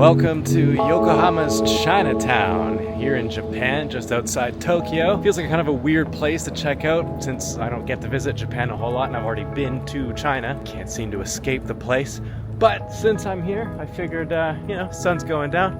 Welcome to Yokohama's Chinatown here in Japan, just outside Tokyo. Feels like kind of a weird place to check out since I don't get to visit Japan a whole lot and I've already been to China. Can't seem to escape the place. But since I'm here, I figured, sun's going down.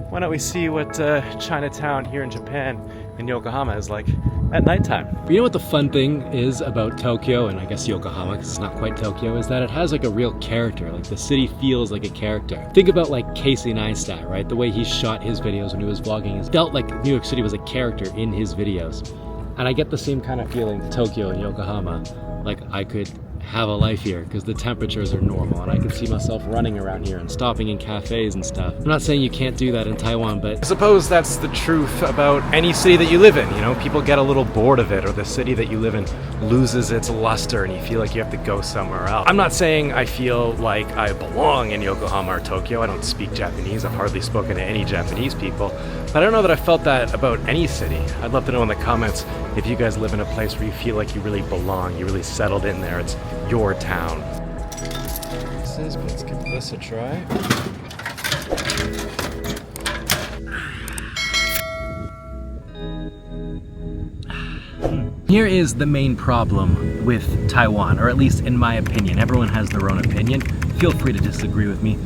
Why don't we see what Chinatown here in Japan in Yokohama is like at nighttime. But you know what the fun thing is about Tokyo, and I guess Yokohama, because it's not quite Tokyo, is that it has like a real character. Like the city feels like a character. Think about like Casey Neistat, right? The way he shot his videos when he was vlogging. It felt like New York City was a character in his videos. And I get the same kind of feeling to Tokyo and Yokohama. Like I could have a life here because the temperatures are normal and I can see myself running around here and stopping in cafes and stuff. I'm not saying you can't do that in Taiwan, but I suppose that's the truth about any city that you live in. You know, people get a little bored of it, or the city that you live in loses its luster and you feel like you have to go somewhere else. I'm not saying I feel like I belong in Yokohama or Tokyo. I don't speak Japanese. I've hardly spoken to any Japanese people, but I don't know that I felt that about any city. I'd love to know in the comments if you guys live in a place where you feel like you really belong, you really settled in there. It's your town. Let's give this a try. here is the main problem with Taiwan, or at least in my opinion. Everyone has their own opinion. Feel free to disagree with me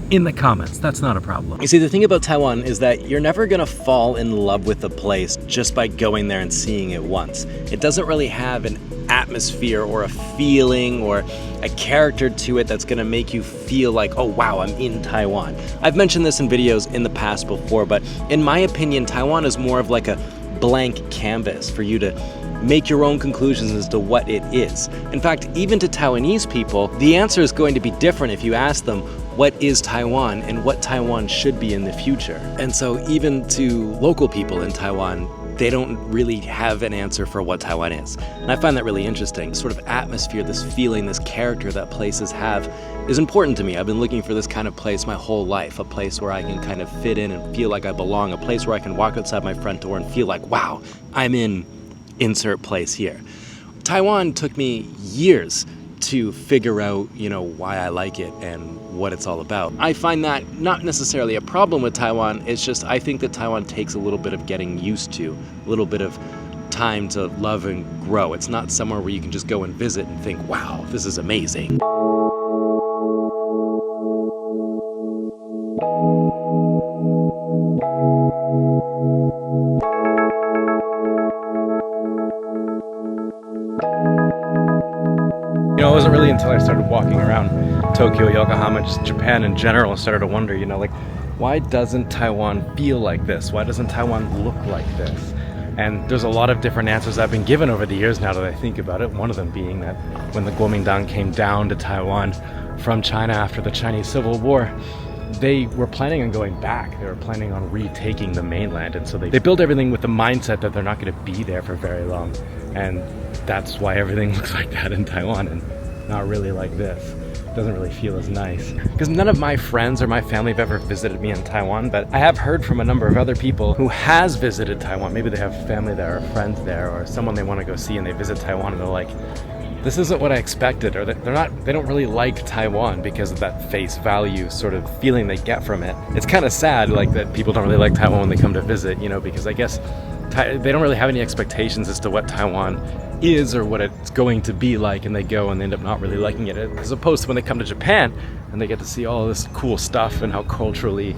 in the comments. That's not a problem. You see, the thing about Taiwan is that you're never gonna fall in love with a place just by going there and seeing it once. It doesn't really have an atmosphere or a feeling or a character to it that's gonna make you feel like, oh wow, I'm in Taiwan. I've mentioned this in videos in the past before, but in my opinion, Taiwan is more of like a blank canvas for you to make your own conclusions as to what it is. In fact, even to Taiwanese people, the answer is going to be different if you ask them, what is Taiwan and what Taiwan should be in the future? And so even to local people in Taiwan, they don't really have an answer for what Taiwan is. And I find that really interesting. This sort of atmosphere, this feeling, this character that places have is important to me. I've been looking for this kind of place my whole life, a place where I can kind of fit in and feel like I belong, a place where I can walk outside my front door and feel like, wow, I'm in insert place here. Taiwan took me years to figure out, why I like it and what it's all about. I find that not necessarily a problem with Taiwan, it's just I think that Taiwan takes a little bit of getting used to, a little bit of time to love and grow. It's not somewhere where you can just go and visit and think, wow, this is amazing. It wasn't really until I started walking around Tokyo, Yokohama, just Japan in general, and started to wonder, why doesn't Taiwan feel like this? Why doesn't Taiwan look like this? And there's a lot of different answers I've been given over the years now that I think about it. One of them being that when the Kuomintang came down to Taiwan from China after the Chinese Civil War, they were planning on going back. They were planning on retaking the mainland, and so they built everything with the mindset that they're not going to be there for very long. And that's why everything looks like that in Taiwan and not really like this. It doesn't really feel as nice. Because none of my friends or my family have ever visited me in Taiwan, but I have heard from a number of other people who has visited Taiwan. Maybe they have family there or friends there or someone they want to go see and they visit Taiwan and they're like, this isn't what I expected, or they don't really like Taiwan because of that face value sort of feeling they get from it. It's kind of sad that people don't really like Taiwan when they come to visit, because I guess they don't really have any expectations as to what Taiwan is or what it's going to be like, and they go and they end up not really liking it, as opposed to when they come to Japan and they get to see all this cool stuff and how culturally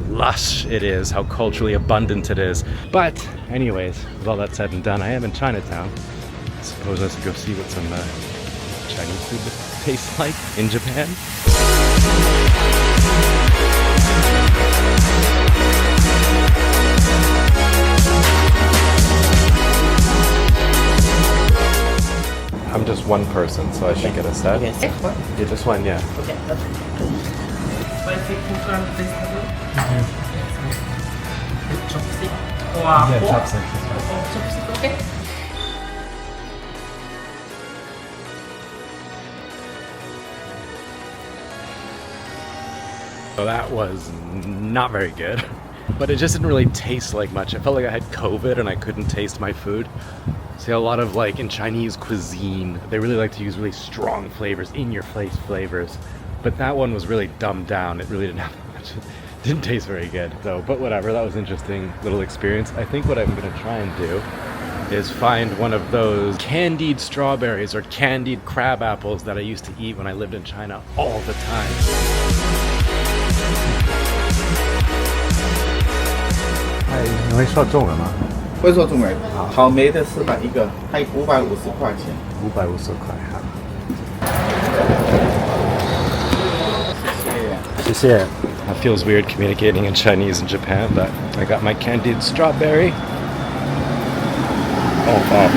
lush it is, how culturally abundant it is. But anyways, with all that said and done, I am in Chinatown. I suppose I should go see what some Chinese food tastes like in Japan. I'm just one person, so I should get a set. Yes. Yeah, just one, yeah. Okay, that's spicy coconut vegetable. Chopstick. Or Yeah, fork. chopstick. Oh, chopstick, okay. So that was not very good, but it just didn't really taste like much. I felt like I had COVID and I couldn't taste my food. See, a lot of in Chinese cuisine, they really like to use really strong flavors, in-your-face flavors. But that one was really dumbed down. It really didn't have much. Didn't taste very good though, but whatever, that was an interesting little experience. I think what I'm gonna try and do is find one of those candied strawberries or candied crab apples that I used to eat when I lived in China all the time. 哎，你会说中文吗？会说中文。草莓的400一个，还有550块钱。550块，好。谢谢。谢谢。 It feels weird communicating in Chinese in Japan, but I got my candied strawberry. Oh wow.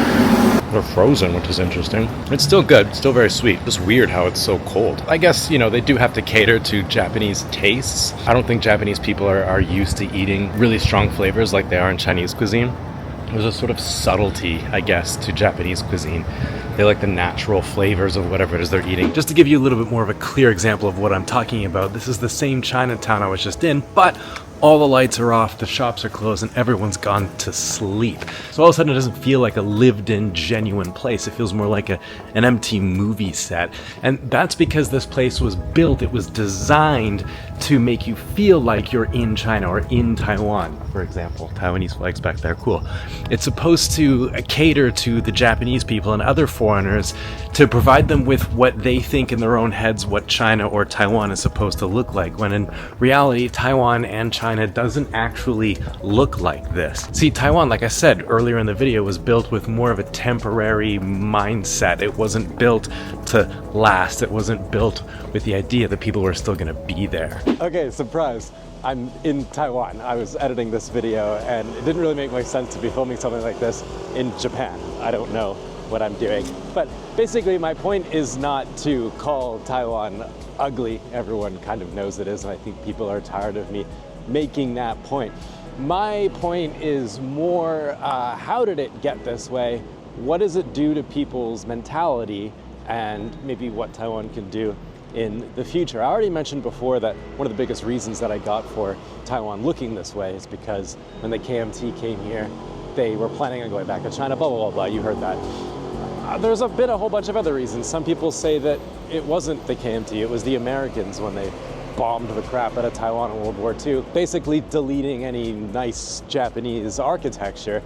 They're frozen, which is interesting. It's still good, still very sweet. Just weird how it's so cold. I guess, you know, they do have to cater to Japanese tastes. I don't think Japanese people are used to eating really strong flavors like they are in Chinese cuisine. There's a sort of subtlety, I guess, to Japanese cuisine. They like the natural flavors of whatever it is they're eating. Just to give you a little bit more of a clear example of what I'm talking about, this is the same Chinatown I was just in, but all the lights are off, the shops are closed, and everyone's gone to sleep. So all of a sudden it doesn't feel like a lived-in, genuine place. It feels more like an empty movie set. And that's because this place was built, it was designed to make you feel like you're in China or in Taiwan, for example. Taiwanese flags back there, cool. It's supposed to cater to the Japanese people and other foreigners to provide them with what they think in their own heads what China or Taiwan is supposed to look like, when in reality, Taiwan and China doesn't actually look like this. See, Taiwan, like I said earlier in the video, was built with more of a temporary mindset. It wasn't built to last. It wasn't built with the idea that people were still gonna be there. Okay, surprise. I'm in Taiwan. I was editing this video and it didn't really make much sense to be filming something like this in Japan. I don't know what I'm doing. But basically my point is not to call Taiwan ugly. Everyone kind of knows it is, and I think people are tired of me making that point. My point is more, how did it get this way? What does it do to people's mentality, and maybe what Taiwan can do in the future? I already mentioned before that one of the biggest reasons that I got for Taiwan looking this way is because when the KMT came here, they were planning on going back to China, blah, blah, blah, blah. You heard that. There's been a whole bunch of other reasons. Some people say that it wasn't the KMT, it was the Americans when they bombed the crap out of Taiwan in World War II, basically deleting any nice Japanese architecture.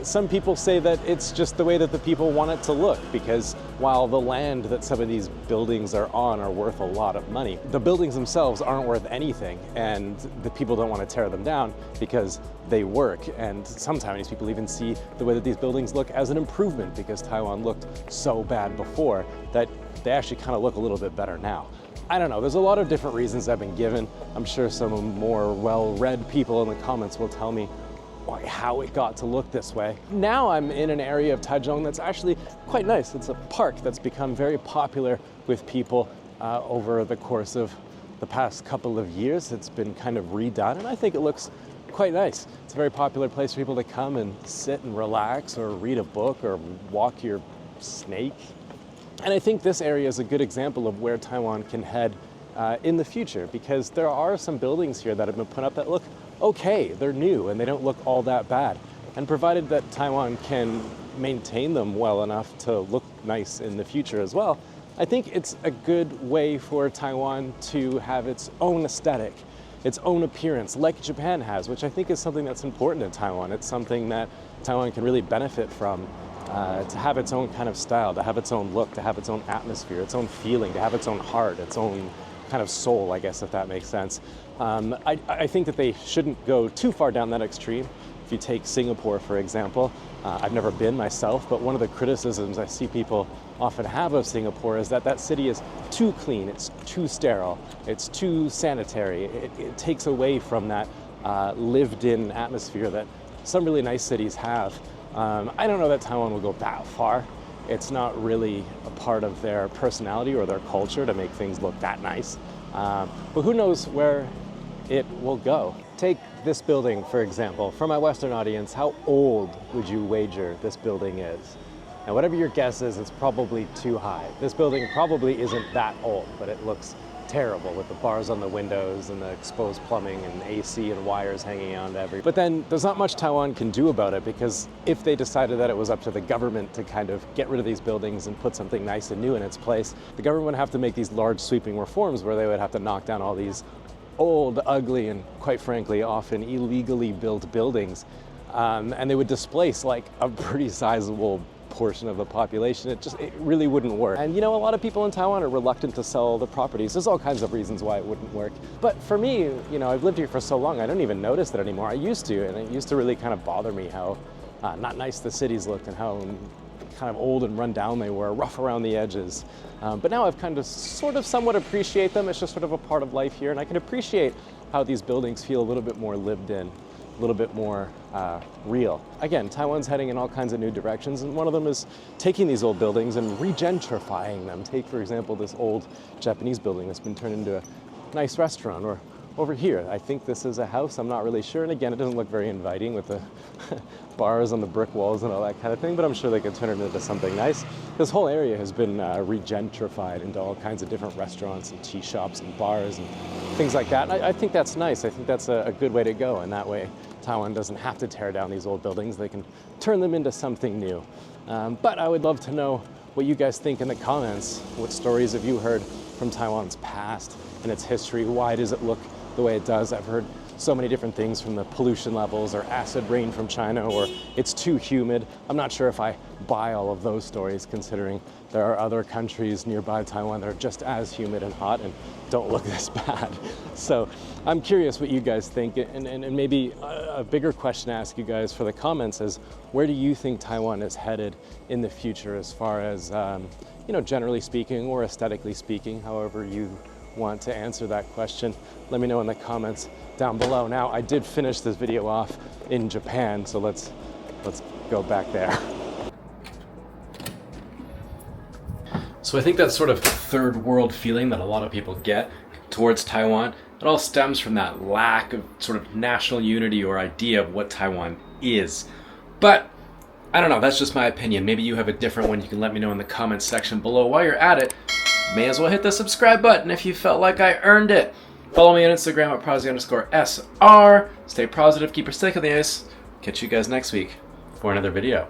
Some people say that it's just the way that the people want it to look, because while the land that some of these buildings are on are worth a lot of money, the buildings themselves aren't worth anything, and the people don't want to tear them down because they work. And some Taiwanese people even see the way that these buildings look as an improvement, because Taiwan looked so bad before that they actually kind of look a little bit better now. I don't know, there's a lot of different reasons I've been given. I'm sure some more well-read people in the comments will tell me how it got to look this way. Now I'm in an area of Taichung that's actually quite nice. It's a park that's become very popular with people over the course of the past couple of years. It's been kind of redone, and I think it looks quite nice. It's a very popular place for people to come and sit and relax, or read a book, or walk your snake. And I think this area is a good example of where Taiwan can head in the future, because there are some buildings here that have been put up that look okay, they're new and they don't look all that bad. And provided that Taiwan can maintain them well enough to look nice in the future as well, I think it's a good way for Taiwan to have its own aesthetic, its own appearance, like Japan has, which I think is something that's important in Taiwan. It's something that Taiwan can really benefit from. To have its own kind of style, to have its own look, to have its own atmosphere, its own feeling, to have its own heart, its own kind of soul, I guess, if that makes sense. I think that they shouldn't go too far down that extreme. If you take Singapore, for example, I've never been myself, but one of the criticisms I see people often have of Singapore is that that city is too clean, it's too sterile, it's too sanitary. It takes away from that lived-in atmosphere that some really nice cities have. I don't know that Taiwan will go that far. It's not really a part of their personality or their culture to make things look that nice. But who knows where it will go. Take this building, for example. For my Western audience, how old would you wager this building is? And whatever your guess is, it's probably too high. This building probably isn't that old, but it looks terrible with the bars on the windows and the exposed plumbing and AC and wires hanging on everywhere. But then there's not much Taiwan can do about it, because if they decided that it was up to the government to kind of get rid of these buildings and put something nice and new in its place, the government would have to make these large sweeping reforms where they would have to knock down all these old, ugly, and quite frankly, often illegally built buildings. And they would displace like a pretty sizable portion of the population. It really wouldn't work. And you know, a lot of people in Taiwan are reluctant to sell the properties. There's all kinds of reasons why it wouldn't work. But for me, you know, I've lived here for so long, I don't even notice that anymore. I used to, and it used to really kind of bother me how not nice the cities looked and how kind of old and run down they were, rough around the edges. But now I've kind of sort of somewhat appreciate them. It's just sort of a part of life here, and I can appreciate how these buildings feel a little bit more lived in, a little bit more real. Again, Taiwan's heading in all kinds of new directions, and one of them is taking these old buildings and regentrifying them. Take, for example, this old Japanese building that's been turned into a nice restaurant, or over here, I think this is a house, I'm not really sure, and again, it doesn't look very inviting with the bars on the brick walls and all that kind of thing, but I'm sure they could turn it into something nice. This whole area has been regentrified into all kinds of different restaurants and tea shops and bars and things like that. And I think that's nice. I think that's a good way to go, and that way Taiwan doesn't have to tear down these old buildings. They can turn them into something new. But I would love to know what you guys think in the comments. What stories have you heard from Taiwan's past and its history? Why does it look the way it does? I've heard so many different things, from the pollution levels or acid rain from China, or it's too humid. I'm not sure if I buy all of those stories, considering there are other countries nearby Taiwan that are just as humid and hot and don't look this bad. So I'm curious what you guys think, and maybe a bigger question to ask you guys for the comments is, where do you think Taiwan is headed in the future, as far as you know, generally speaking or aesthetically speaking, however you want to answer that question. Let me know in the comments down below. Now, I did finish this video off in Japan, so let's go back there. So I think that sort of third world feeling that a lot of people get towards Taiwan, it all stems from that lack of sort of national unity or idea of what Taiwan is. But I don't know, that's just my opinion. Maybe you have a different one. You can let me know in the comments section below. While you're at it, may as well hit the subscribe button if you felt like I earned it. Follow me on Instagram at prosy_SR. Stay positive, keep your stick on the ice. Catch you guys next week for another video.